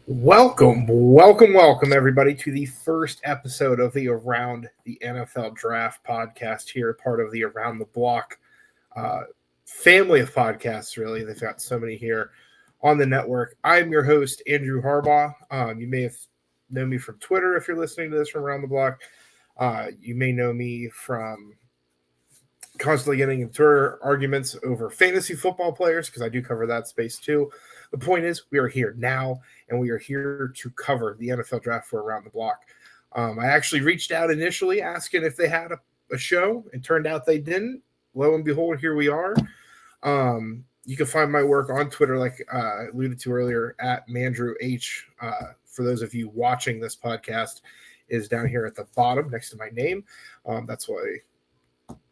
Welcome, everybody, to the first episode of the Around the NFL Draft podcast here, part of the Around the Block uh, family of podcasts, really. They've got so many here on the network. I'm your host, Andrew Harbaugh. You may have known me from Twitter if you're listening to this from Around the Block. You may know me from constantly getting into arguments over fantasy football players because I do cover that space too. The point is, we are here now, and we are here to cover the NFL draft for Around the Block. I actually reached out initially asking if they had a show, and turned out they didn't. Lo and behold, here we are. You can find my work on Twitter, like I alluded to earlier, at Mandrew H. For those of you watching this podcast, is down here at the bottom next to my name. That's why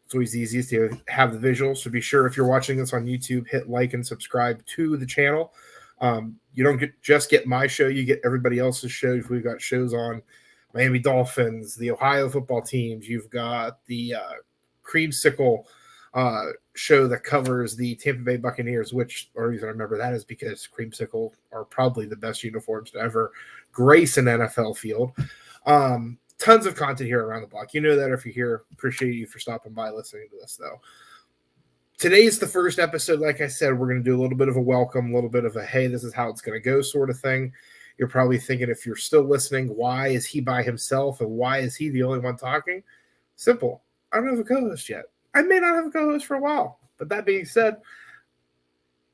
it's always the easiest to have the visuals. So be sure, if you're watching this on YouTube, hit like and subscribe to the channel. You don't just get my show, you get everybody else's shows. We've got shows on Miami Dolphins, the Ohio football teams. You've got the Creamsicle show that covers the Tampa Bay Buccaneers, which the reason I remember that is because Creamsicle are probably the best uniforms to ever grace an NFL field. Tons of content here around the block. You know that if you're here. Appreciate you for stopping by listening to this, though. Today's the first episode. Like I said, we're going to do a little bit of a welcome, a little bit of a, hey, this is how it's going to go sort of thing. You're probably thinking, if you're still listening, why is he by himself and why is he the only one talking? Simple. I don't have a co-host yet. I may not have a co-host for a while. But that being said,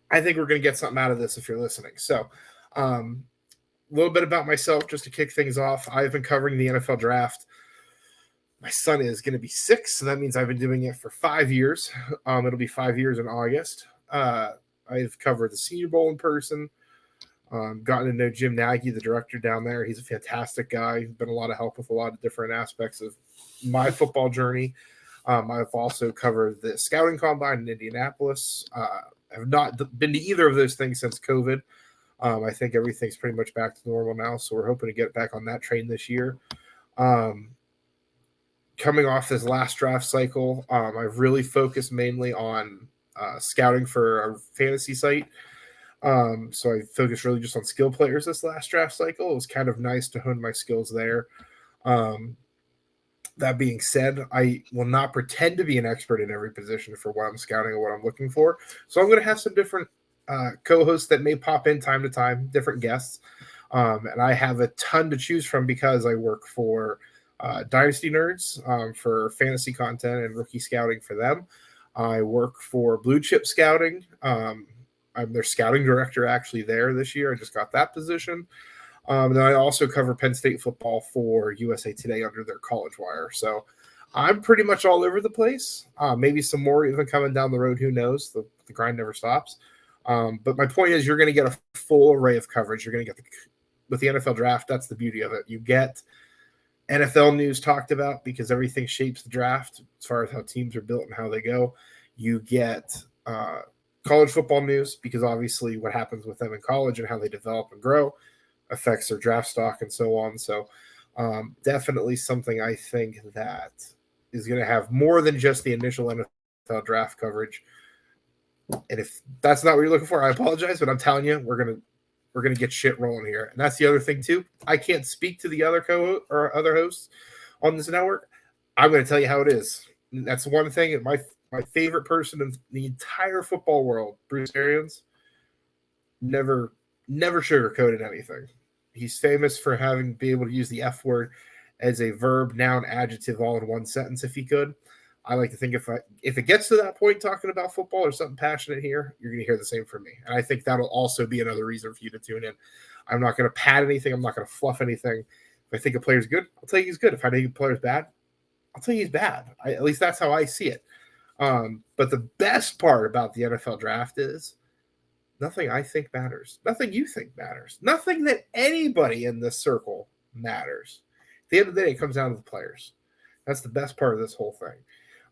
I think we're going to get something out of this if you're listening. So, a little bit about myself just to kick things off. I've been covering the NFL draft. My son is going to be 6, so that means I've been doing it for 5 years. It'll be 5 years in August. I've covered the Senior Bowl in person. Gotten to know Jim Nagy, the director down there. He's a fantastic guy. He's been a lot of help with a lot of different aspects of my football journey. I've also covered the scouting combine in Indianapolis. I've not been to either of those things since COVID. I think everything's pretty much back to normal now, so we're hoping to get back on that train this year. Coming off this last draft cycle, I've really focused mainly on scouting for our fantasy site. So I focused really just on skill players this last draft cycle. It was kind of nice to hone my skills there. That being said, I will not pretend to be an expert in every position for what I'm scouting or what I'm looking for. So I'm going to have some different co-hosts that may pop in time to time, different guests. And I have a ton to choose from because I work for Dynasty Nerds for fantasy content and rookie scouting for them. I work for Blue Chip Scouting. I'm their scouting director actually there this year. I just got that position. Then I also cover Penn State football for USA Today under their College Wire. So I'm pretty much all over the place. Maybe some more even coming down the road. Who knows? The grind never stops. But my point is, you're going to get a full array of coverage. You're going to get with the NFL draft. That's the beauty of it. You get NFL news talked about because everything shapes the draft as far as how teams are built and how they go. You get college football news because obviously what happens with them in college and how they develop and grow affects their draft stock and so on. So definitely something I think that is going to have more than just the initial NFL draft coverage. And if that's not what you're looking for, I apologize, but I'm telling you, we're gonna get shit rolling here. And that's the other thing too. I can't speak to the other or other hosts on this network. I'm going to tell you how it is. And that's one thing. My favorite person in the entire football world, Bruce Arians, never sugarcoated anything. He's famous for be able to use the F word as a verb, noun, adjective all in one sentence if he could. I like to think if it gets to that point talking about football or something passionate here, you're going to hear the same from me. And I think that'll also be another reason for you to tune in. I'm not going to pad anything. I'm not going to fluff anything. If I think a player's good, I'll tell you he's good. If I think a player's bad, I'll tell you he's bad. At least that's how I see it. But the best part about the NFL draft is nothing I think matters. Nothing you think matters. Nothing that anybody in this circle matters. At the end of the day, it comes down to the players. That's the best part of this whole thing.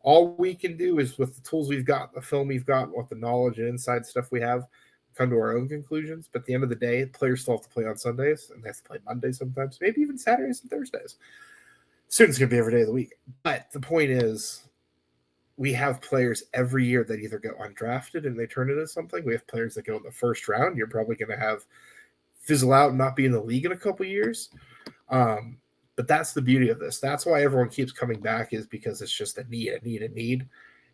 All we can do is, with the tools we've got, the film we've got, with the knowledge and inside stuff we have, come to our own conclusions. But at the end of the day, players still have to play on Sundays, and they have to play Mondays sometimes, maybe even Saturdays and Thursdays. Soon it's going to be every day of the week. But the point is, we have players every year that either go undrafted and they turn into something. We have players that go in the first round. You're probably going to have fizzle out and not be in the league in a couple years. But that's the beauty of this. That's why everyone keeps coming back, is because it's just a need.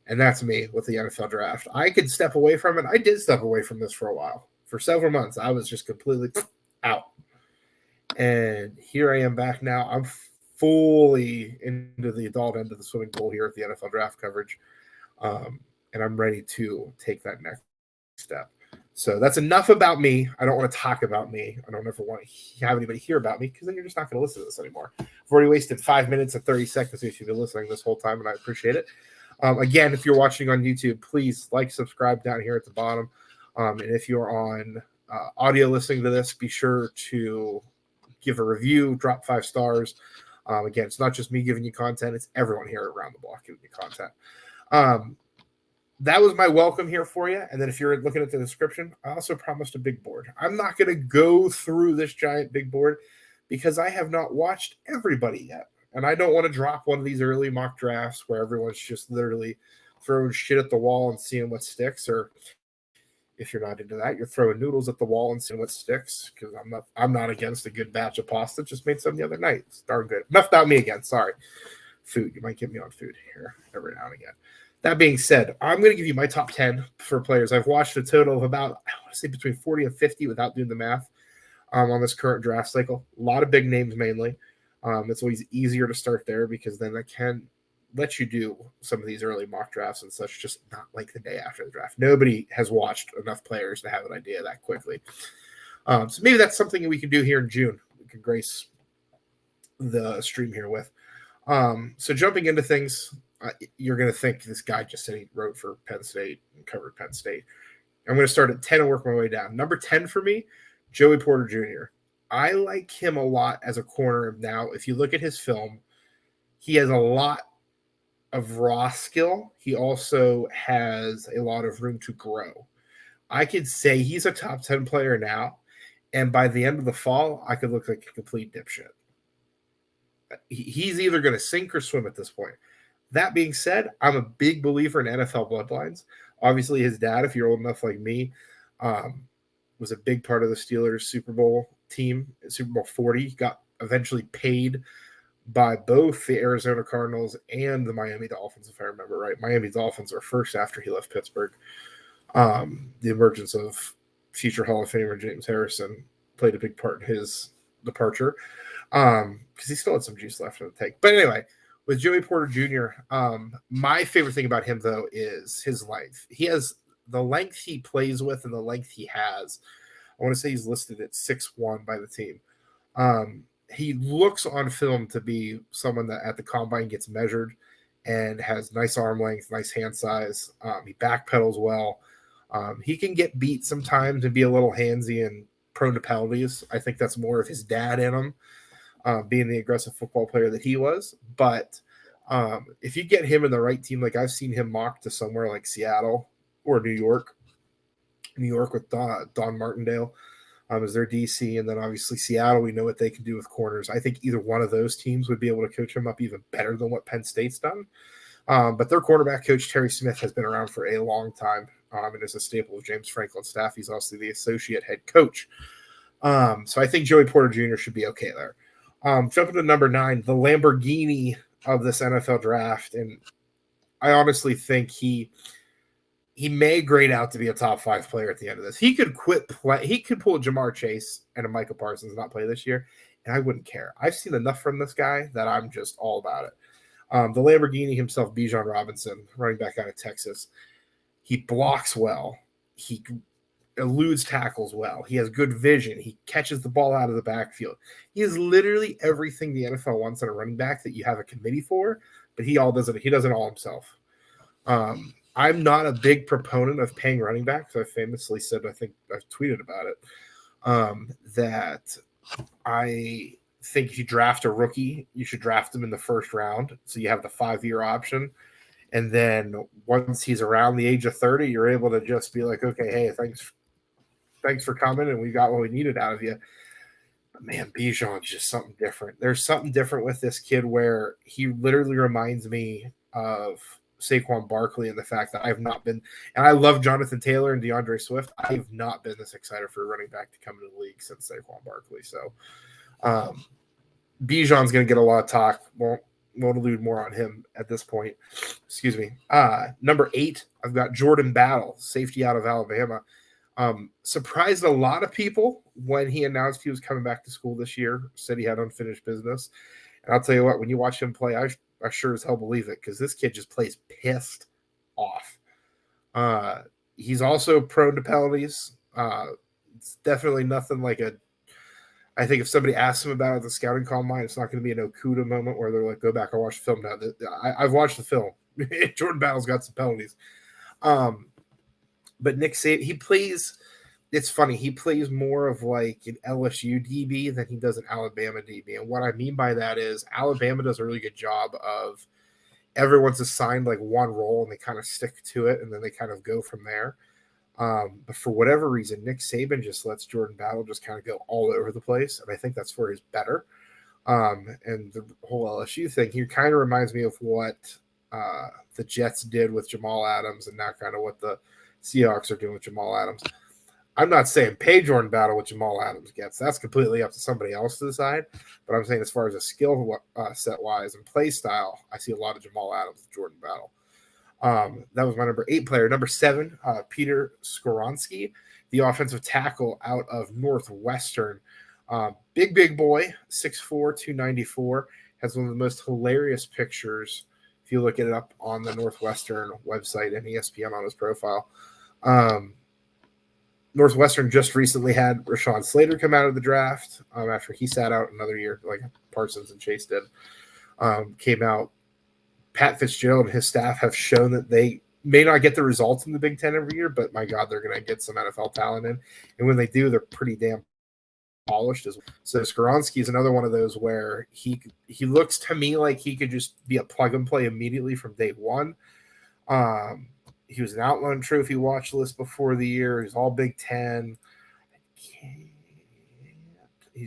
And that's me with the NFL draft. I could step away from it. I did step away from this for a while. For several months, I was just completely out. And here I am back now. I'm fully into the adult end of the swimming pool here at the NFL draft coverage. And I'm ready to take that next step. So that's enough about me. I don't want to talk about me. I don't ever want to have anybody hear about me, because then you're just not going to listen to this anymore. I've already wasted 5 minutes and 30 seconds if you've been listening this whole time, and I appreciate it. Again, if you're watching on YouTube, please like, subscribe down here at the bottom. And if you're on audio listening to this, be sure to give a review, drop 5 stars. Again, it's not just me giving you content. It's everyone here around the block giving you content. That was my welcome here for you. And then if you're looking at the description, I also promised a big board. I'm not going to go through this giant big board because I have not watched everybody yet. And I don't want to drop one of these early mock drafts where everyone's just literally throwing shit at the wall and seeing what sticks. Or if you're not into that, you're throwing noodles at the wall and seeing what sticks. Because I'm not against a good batch of pasta. Just made some the other night. It's darn good. Enough about me again. Sorry. Food. You might get me on food here every now and again. That being said, I'm going to give you my top 10 for players. I've watched a total of about, I want to say, between 40 and 50 without doing the math on this current draft cycle. A lot of big names mainly. It's always easier to start there because then that can let you do some of these early mock drafts and such, just not like the day after the draft. Nobody has watched enough players to have an idea that quickly. So maybe that's something that we can do here in June. We can grace the stream here with. So jumping into things, you're going to think this guy just said he wrote for Penn State and covered Penn State. I'm going to start at 10 and work my way down. Number 10 for me, Joey Porter Jr. I like him a lot as a corner. Now, if you look at his film, he has a lot of raw skill. He also has a lot of room to grow. I could say he's a top 10 player now, and by the end of the fall, I could look like a complete dipshit. He's either going to sink or swim at this point. That being said, I'm a big believer in NFL bloodlines. Obviously, his dad, if you're old enough like me, was a big part of the Steelers Super Bowl team, Super Bowl 40. Got eventually paid by both the Arizona Cardinals and the Miami Dolphins, if I remember right. Miami Dolphins were first after he left Pittsburgh. The emergence of future Hall of Famer James Harrison played a big part in his departure because he still had some juice left in the tank. But anyway, with Joey Porter Jr., my favorite thing about him, though, is his length. He has the length he plays with and the length he has. I want to say he's listed at 6'1" by the team. He looks on film to be someone that at the combine gets measured and has nice arm length, nice hand size. He backpedals well. He can get beat sometimes and be a little handsy and prone to penalties. I think that's more of his dad in him. Being the aggressive football player that he was. But if you get him in the right team, like I've seen him mocked to somewhere like Seattle or New York with Don Martindale as their DC, and then obviously Seattle, we know what they can do with corners. I think either one of those teams would be able to coach him up even better than what Penn State's done. But their quarterback coach, Terry Smith, has been around for a long time and is a staple of James Franklin's staff. He's also the associate head coach. So I think Joey Porter Jr. should be okay there. Jumping to number 9, the Lamborghini of this NFL draft, and I honestly think he may grade out to be a top 5 player at the end of this. He could quit play. He could pull a Jamar Chase and a Micah Parsons not play this year, and I wouldn't care. I've seen enough from this guy that I'm just all about it. The Lamborghini himself, Bijan Robinson, running back out of Texas. He blocks well. He eludes tackles well. He has good vision. He catches the ball out of the backfield. He is literally everything the NFL wants in a running back that you have a committee for, but he does it all himself. I'm not a big proponent of paying running backs. I famously said, I think I've tweeted about it, that I think if you draft a rookie, you should draft him in the first round. So you have the 5-year option. And then once he's around the age of 30, you're able to just be like, okay, hey, thanks for coming, and we got what we needed out of you. But man, Bijan's just something different. There's something different with this kid where he literally reminds me of Saquon Barkley and the fact that I've not been, and I love Jonathan Taylor and DeAndre Swift. I've not been this excited for a running back to come into the league since Saquon Barkley. So Bijan's going to get a lot of talk. Won't allude more on him at this point. Excuse me. Number 8, I've got Jordan Battle, safety out of Alabama. Surprised a lot of people when he announced he was coming back to school this year, said he had unfinished business. And I'll tell you what, when you watch him play, I sure as hell believe it, because this kid just plays pissed off. He's also prone to penalties. It's definitely nothing like I think if somebody asks him about it at the scouting combine, it's not going to be an Okuda moment where they're like, go back and watch the film now. I've watched the film. Jordan Battle's got some penalties. But Nick Saban, he plays – it's funny. He plays more of like an LSU DB than he does an Alabama DB. And what I mean by that is Alabama does a really good job of everyone's assigned like one role and they kind of stick to it and then they kind of go from there. But for whatever reason, Nick Saban just lets Jordan Battle just kind of go all over the place. And I think that's for his better. And the whole LSU thing, he kind of reminds me of what the Jets did with Jamal Adams and now kind of what the Seahawks are doing with Jamal Adams. I'm not saying pay Jordan Battle what Jamal Adams gets. That's completely up to somebody else to decide. But I'm saying as far as a skill set-wise and play style, I see a lot of Jamal Adams with Jordan Battle. That was my number 8 player. Number 7, Peter Skoronski, the offensive tackle out of Northwestern. Big boy, 6'4", 294, has one of the most hilarious pictures if you look it up on the Northwestern website and ESPN on his profile. Northwestern just recently had Rashawn Slater come out of the draft after he sat out another year, like Parsons and Chase did. Came out. Pat Fitzgerald and his staff have shown that they may not get the results in the Big Ten every year, but my God, they're going to get some NFL talent in. And when they do, they're pretty damn polished as well. So Skoronski is another one of those where he looks to me like he could just be a plug and play immediately from day one. He was an Outland Trophy watch list before the year. He's all Big Ten. He's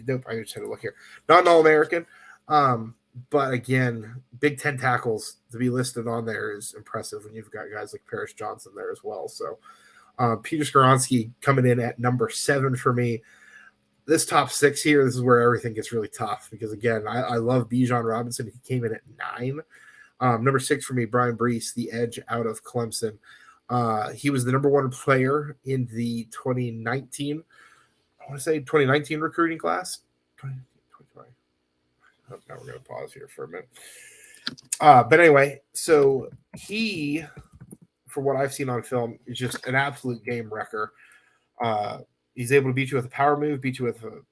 dope. I just had to look here. Not an All-American. But again, Big Ten tackles to be listed on there is impressive when you've got guys like Paris Johnson there as well. So Peter Skoronski coming in at number 7 for me. This top 6 here, this is where everything gets really tough because, again, I love Bijan Robinson. He came in at 9. Number 6 for me, Brian Brees, the edge out of Clemson. He was the number 1 player in the 2019 recruiting class. Now we're going to pause here for a minute. But anyway, so he, for what I've seen on film, is just an absolute game wrecker. He's able to beat you with a power move, beat you with a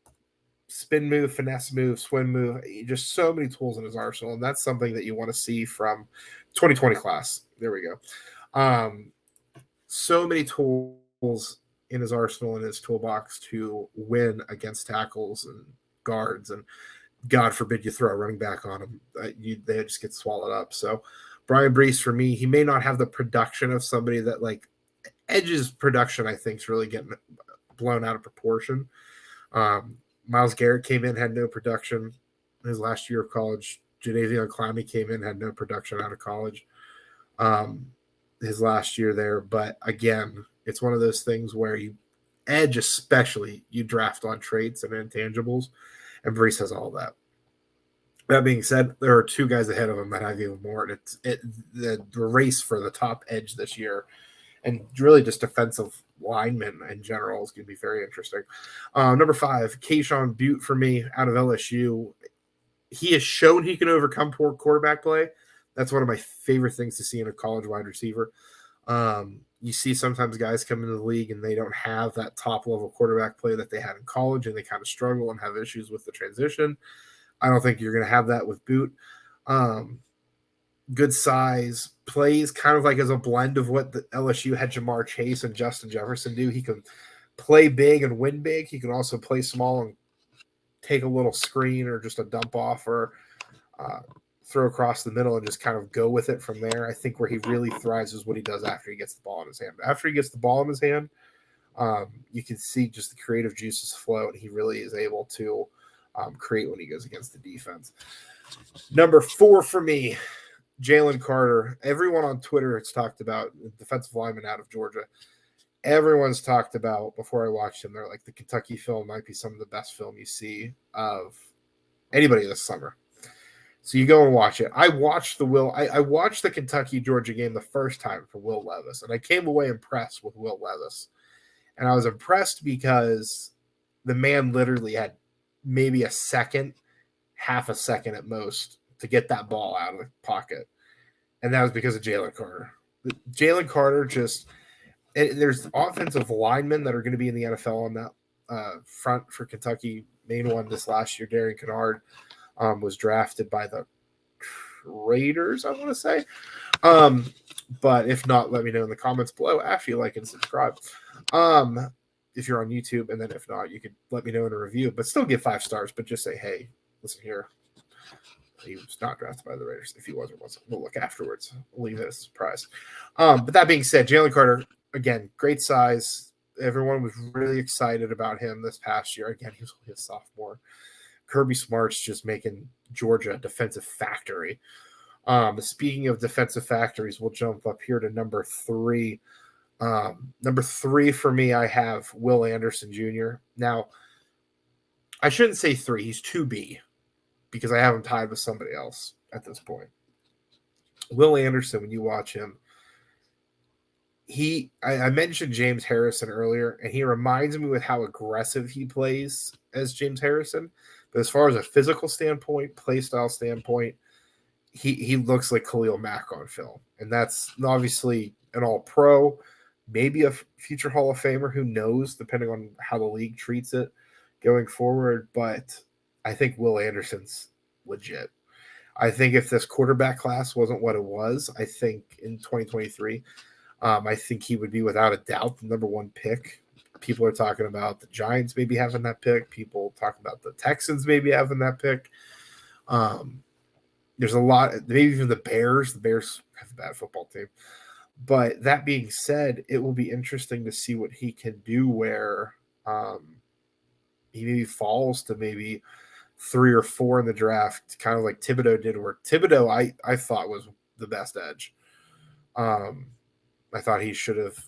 spin move, finesse move, swim move. Just so many tools in his arsenal, and that's something that you want to see from 2020 class. There we go. So many tools in his arsenal, in his toolbox to win against tackles and guards, and God forbid you throw a running back on him. They just get swallowed up. So Brian Brees, for me, he may not have the production of somebody that, like, Edge's production, I think, is really getting blown out of proportion. Myles Garrett came in, had no production in his last year of college. Jadeveon Clowney came in, had no production out of college his last year there. But, again, it's one of those things where Edge especially, you draft on traits and intangibles. And Brees has all that. That being said, there are 2 guys ahead of him that have even more. And the race for the top edge this year, and really just defensive linemen in general, is going to be very interesting. Number 5, Kayshon Butte for me out of LSU. He has shown he can overcome poor quarterback play. That's one of my favorite things to see in a college wide receiver. You see sometimes guys come into the league and they don't have that top-level quarterback play that they had in college, and they kind of struggle and have issues with the transition. I don't think you're going to have that with Boot. Good size, plays kind of like as a blend of what the LSU had Jamar Chase and Justin Jefferson do. He can play big and win big. He can also play small and take a little screen or just a dump off or throw across the middle and just kind of go with it from there. I think where he really thrives is what he does after he gets the ball in his hand. After he gets the ball in his hand, you can see just the creative juices flow, and he really is able to create when he goes against the defense. Number 4 for me, Jalen Carter, everyone on Twitter has talked about defensive lineman out of Georgia. Everyone's talked about before I watched him. They're like, the Kentucky film might be some of the best film you see of anybody this summer. So you go and watch it. I watched I watched the Kentucky Georgia game the first time for Will Levis, and I came away impressed with Will Levis. And I was impressed because the man literally had maybe a second, half a second at most, to get that ball out of the pocket. And that was because of Jalen Carter. Jalen Carter just – there's offensive linemen that are going to be in the NFL on that front for Kentucky. Main one this last year, Darian Kennard, was drafted by the Raiders, I want to say. But if not, let me know in the comments below after you like and subscribe. If you're on YouTube, and then if not, you could let me know in a review, but still give 5 stars, but just say, hey, listen here. He was not drafted by the Raiders. If he was or wasn't, we'll look afterwards. We'll leave it as a surprise. But that being said, Jalen Carter, again, great size. Everyone was really excited about him this past year. Again, he was only a sophomore. Kirby Smart's just making Georgia a defensive factory. Speaking of defensive factories, we'll jump up here to number 3. Number 3 for me, I have Will Anderson Jr. Now, I shouldn't say 3. He's 2B because I have him tied with somebody else at this point. Will Anderson, when you watch him, I mentioned James Harrison earlier, and he reminds me with how aggressive he plays as James Harrison. But as far as a physical standpoint, play style standpoint, he looks like Khalil Mack on film. And that's obviously an all-pro, maybe a future Hall of Famer, who knows, depending on how the league treats it going forward. But I think Will Anderson's legit. I think if this quarterback class wasn't what it was, I think in 2023, I think he would be without a doubt the number 1 pick. People are talking about the Giants maybe having that pick. People talking about the Texans maybe having that pick. There's a lot, maybe even the Bears. The Bears have a bad football team. But that being said, it will be interesting to see what he can do where he maybe falls to maybe 3 or 4 in the draft, kind of like Thibodeau did, where Thibodeau I thought was the best edge. I thought he should have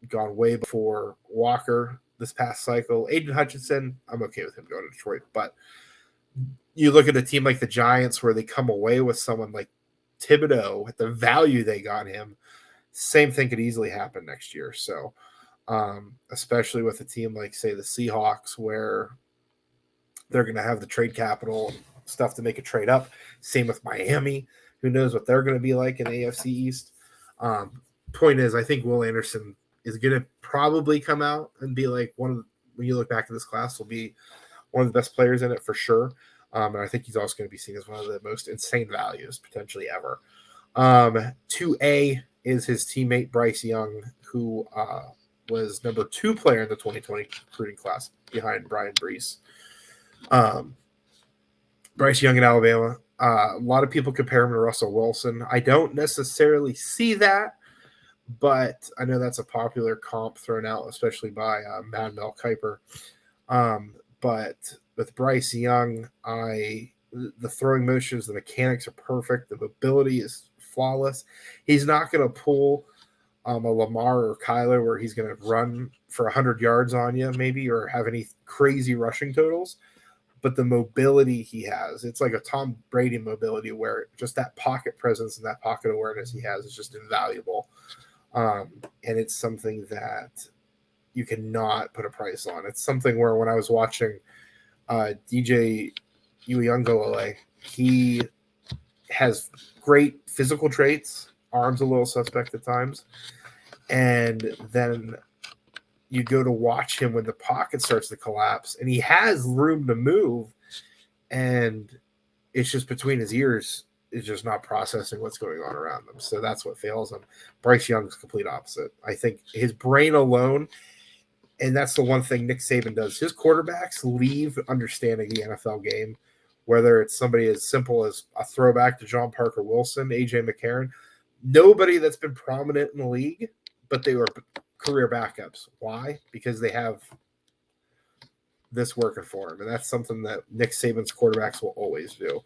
gone way before Walker this past cycle. Aiden Hutchinson, I'm okay with him going to Detroit. But you look at a team like the Giants where they come away with someone like Thibodeau at the value they got him. Same thing could easily happen next year. So, especially with a team like, say, the Seahawks, where they're going to have the trade capital stuff to make a trade up. Same with Miami. Who knows what they're going to be like in the AFC East. Point is, I think Will Anderson is going to probably come out and be like when you look back at this class, will be one of the best players in it for sure. And I think he's also going to be seen as one of the most insane values potentially ever. 2A is his teammate Bryce Young, who was number 2 player in the 2020 recruiting class behind Brian Brees. Bryce Young in Alabama. A lot of people compare him to Russell Wilson. I don't necessarily see that, but I know that's a popular comp thrown out, especially by Mad Mel Kiper. But with Bryce Young, the throwing motions, the mechanics are perfect. The mobility is flawless. He's not going to pull a Lamar or Kyler where he's going to run for 100 yards on you maybe or have any crazy rushing totals. But the mobility he has, it's like a Tom Brady mobility where just that pocket presence and that pocket awareness he has is just invaluable. And it's something that you cannot put a price on. It's something where when I was watching DJ Uyunglele, he has great physical traits, arms a little suspect at times, and then you go to watch him when the pocket starts to collapse, and he has room to move, and it's just between his ears is just not processing what's going on around them. So that's what fails him. Bryce Young's complete opposite. I think his brain alone, and that's the one thing Nick Saban does. His quarterbacks leave understanding the NFL game, whether it's somebody as simple as a throwback to John Parker Wilson, A.J. McCarron. Nobody that's been prominent in the league, but they were career backups. Why? Because they have this working for him, and that's something that Nick Saban's quarterbacks will always do.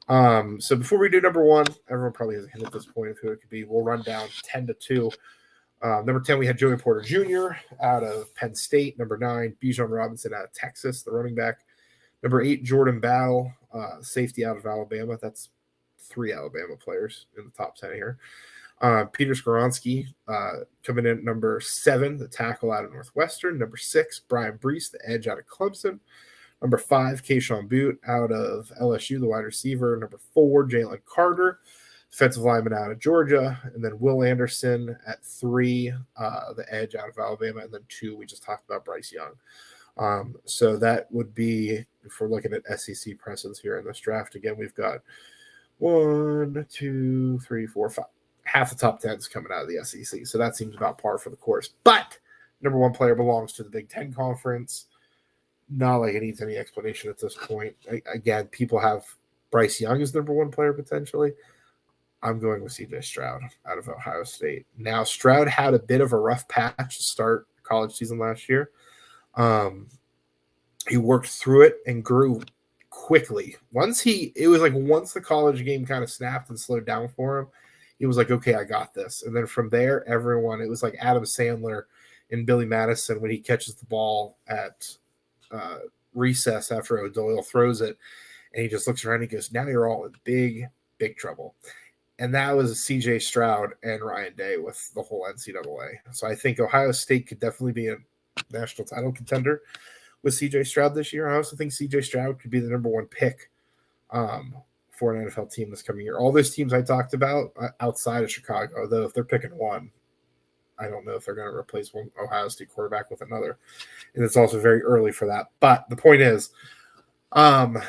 So before we do number 1, everyone probably has a hint at this point of who it could be. We'll run down 10-2. Number 10, we had Joey Porter Jr. out of Penn State. Number 9, Bijan Robinson out of Texas, the running back. Number 8, Jordan Battle, safety out of Alabama. That's 3 Alabama players in the top 10 here. Peter Skoronski coming in at number 7, the tackle out of Northwestern. Number 6, Brian Brees, the edge out of Clemson. Number 5, Keyshawn Boot out of LSU, the wide receiver. Number 4, Jalen Carter, defensive lineman out of Georgia. And then Will Anderson at 3, the edge out of Alabama. And then 2, we just talked about Bryce Young. So that would be, if we're looking at SEC presence here in this draft, again, we've got 1, 2, 3, 4, 5. Half the top 10 is coming out of the SEC. So that seems about par for the course. But number 1 player belongs to the Big Ten Conference. Not like it needs any explanation at this point. Again, people have Bryce Young as number 1 player potentially. I'm going with CJ Stroud out of Ohio State. Now, Stroud had a bit of a rough patch to start college season last year. He worked through it and grew quickly. Once the college game kind of snapped and slowed down for him, he was like, okay, I got this. And then from there, it was like Adam Sandler and Billy Madison when he catches the ball at recess after O'Doyle throws it, and he just looks around and he goes, now you're all in big, big trouble. And that was CJ Stroud and Ryan Day with the whole NCAA. So I think Ohio State could definitely be a national title contender with CJ Stroud this year. I also think CJ Stroud could be the number 1 pick for an NFL team this coming year. All those teams I talked about outside of Chicago, though, if they're picking one, I don't know if they're going to replace one Ohio State quarterback with another. And it's also very early for that. But the point is, I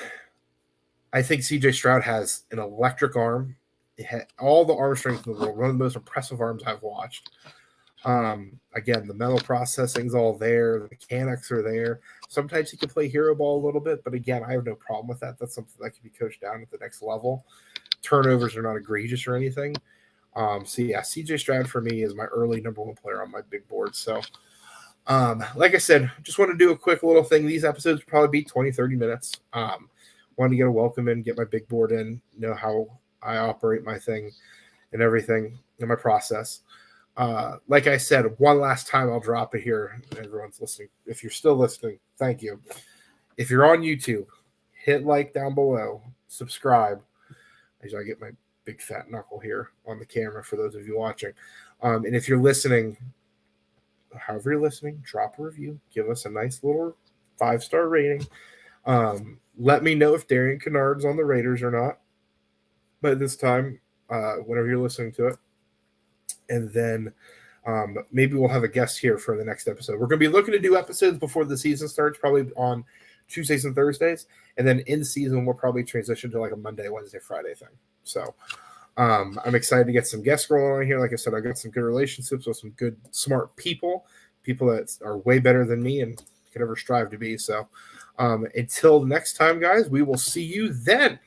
think CJ Stroud has an electric arm. It had all the arm strength in the world, one of the most impressive arms I've watched. Again, the mental processing's all there. The mechanics are there. Sometimes he can play hero ball a little bit, but again, I have no problem with that. That's something that can be coached down at the next level. Turnovers are not egregious or anything. So yeah, CJ Stroud for me is my early number 1 player on my big board. So, like I said, just want to do a quick little thing. These episodes will probably be 20, 30 minutes. Wanted to get a welcome in, get my big board in, know how I operate my thing and everything in my process. Like I said, one last time I'll drop it here. Everyone's listening. If you're still listening, thank you. If you're on YouTube, hit like down below, subscribe. As I get my big fat knuckle here on the camera for those of you watching. And if you're listening, however you're listening, drop a review. Give us a nice little 5-star rating. Let me know if Darian Kennard's on the Raiders or not by this time, whenever you're listening to it. And then maybe we'll have a guest here for the next episode. We're going to be looking to do episodes before the season starts, probably on Tuesdays and Thursdays. And then in season, we'll probably transition to like a Monday, Wednesday, Friday thing. So I'm excited to get some guests rolling on here. Like I said, I got some good relationships with some good, smart people that are way better than me and could ever strive to be. So until next time, guys, we will see you then.